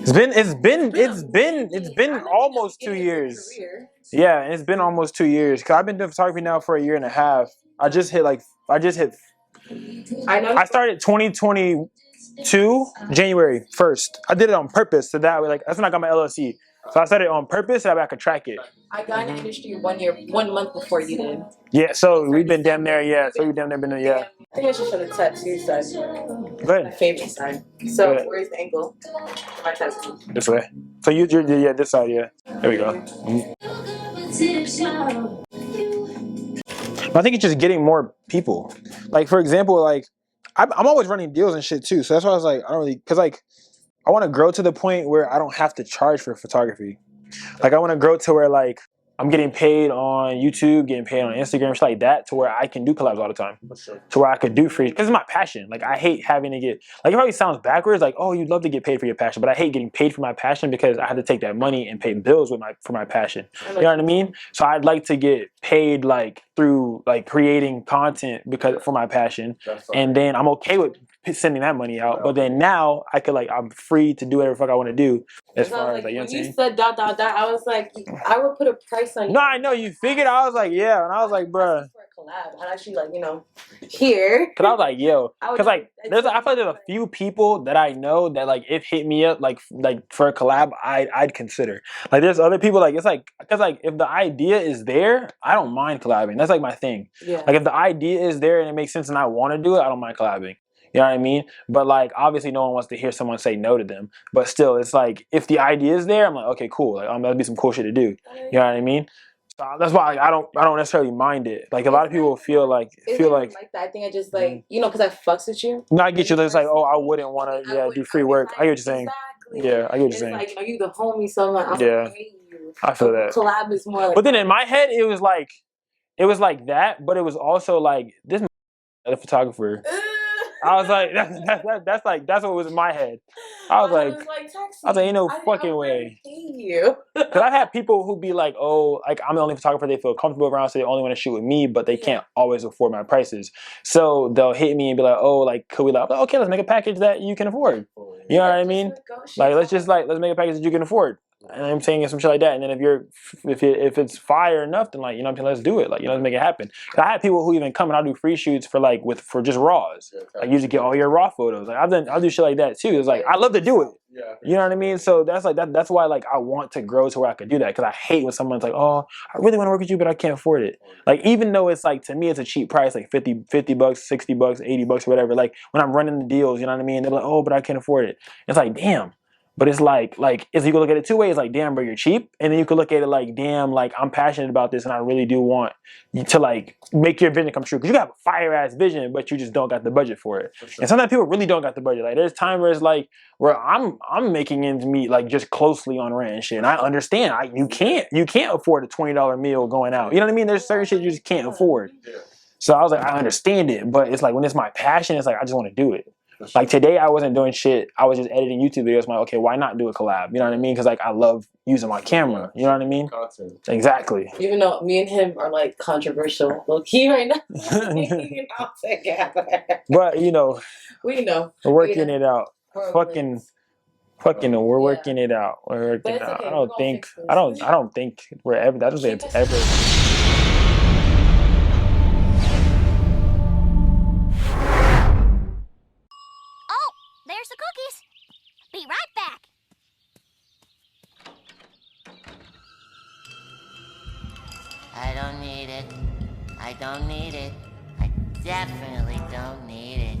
It's been almost 2 years. Yeah, it's been almost 2 years. Cause I've been doing photography now for a year and a half. I started 2022 January 1st. I did it on purpose so that way, like, that's when I got my LLC. So I started on purpose so that way I could track it. I got in the industry 1 month before you did. Yeah, so we've been damn there, yeah. So we've damn near been there, yeah. I think I should show the tattoo side. Go ahead. My favorite side. So where's the angle? My tattoo. This way. So you're yeah, this side, yeah. There we go. I think it's just getting more people. Like, for example, like I'm always running deals and shit too. So that's why I was like, I don't really, cause like I want to grow to the point where I don't have to charge for photography. Like I want to grow to where like I'm getting paid on YouTube, getting paid on Instagram, shit like that, to where I can do collabs all the time. To where I could do free, because it's my passion. Like I hate having to get, like it probably sounds backwards, like, oh, you'd love to get paid for your passion, but I hate getting paid for my passion because I have to take that money and pay bills with for my passion. You know what I mean? So I'd like to get paid like through like creating content for my passion, and then I'm okay with sending that money out. But then now I could I'm free to do whatever the fuck I want to do. As far as like, you know what I'm saying? You said ... I was like, I would put a price on you. No, I know you figured. I was like, yeah, and I was like, bruh. For a collab, I'd actually here. Cause I was like, yo, cause like I feel like there's a few people that I know that like if hit me up like for a collab, I'd consider. Like there's other people like it's like cause like if the idea is there, I don't mind collabing. That's like my thing. Yeah. Like if the idea is there and it makes sense and I want to do it, I don't mind collabing. You know what I mean? But like obviously no one wants to hear someone say no to them. But still, it's like if the idea is there, I'm like, okay, cool. Like that'd be some cool shit to do. You know what I mean? So that's why I don't necessarily mind it. Like a lot of people feel like that. I think I just because I fucks with you. No, I get you. It's like, oh, I wouldn't want to do free work. I get what you're saying. Exactly. Yeah, I get what you're saying. Like you the homie, so I'm like, yeah, I feel that. Collab is more like. But then in my head, it was like that, but it was also like this the photographer. I was like, that's what was in my head. I was like, ain't no fucking way. Because I've had people who be like, oh, like I'm the only photographer they feel comfortable around, so they only want to shoot with me, but they can't always afford my prices. So they'll hit me and be like, oh, like could we okay, let's make a package that you can afford. You know what I mean? Like let's make a package that you can afford. And I'm saying some shit like that, and then if it's fire enough, then like you know what I'm saying, let's do it, like let's make it happen. I had people who even come and I'll do free shoots for just raws, like you just get all your raw photos. Like I'll do shit like that too. It's like I love to do it. Yeah. You know what I mean? So that's like that's why like I want to grow to where I could do that, because I hate when someone's like, oh, I really want to work with you, but I can't afford it. Like even though it's like to me it's a cheap price, like $50, $60, $80, whatever. Like when I'm running the deals, you know what I mean? They're like, oh, but I can't afford it. It's like damn. But it's like if you could look at it two ways, like damn, bro, you're cheap, and then you could look at it like damn, like I'm passionate about this and I really do want you to like make your vision come true, because you have a fire ass vision, but you just don't got the budget for it. For sure. And sometimes people really don't got the budget. Like there's time where it's like where I'm making ends meet like just closely on rent and shit, and I understand you can't afford a $20 meal going out. You know what I mean? There's certain shit you just can't afford. Yeah. So I was like, I understand it, but it's like when it's my passion, it's like I just want to do it. Like today I wasn't doing shit. I was just editing YouTube videos. I'm like, okay, why not do a collab? You know what I mean? Because like I love using my camera. You know what I mean? Content. Exactly. Even though me and him are like controversial, low key right now. But you know, we know we're working it out. Fucking, we're working it out. We're working it out. Okay. I don't think we're ever. I don't think it's ever. There's the cookies. Be right back. I don't need it. I don't need it. I definitely don't need it.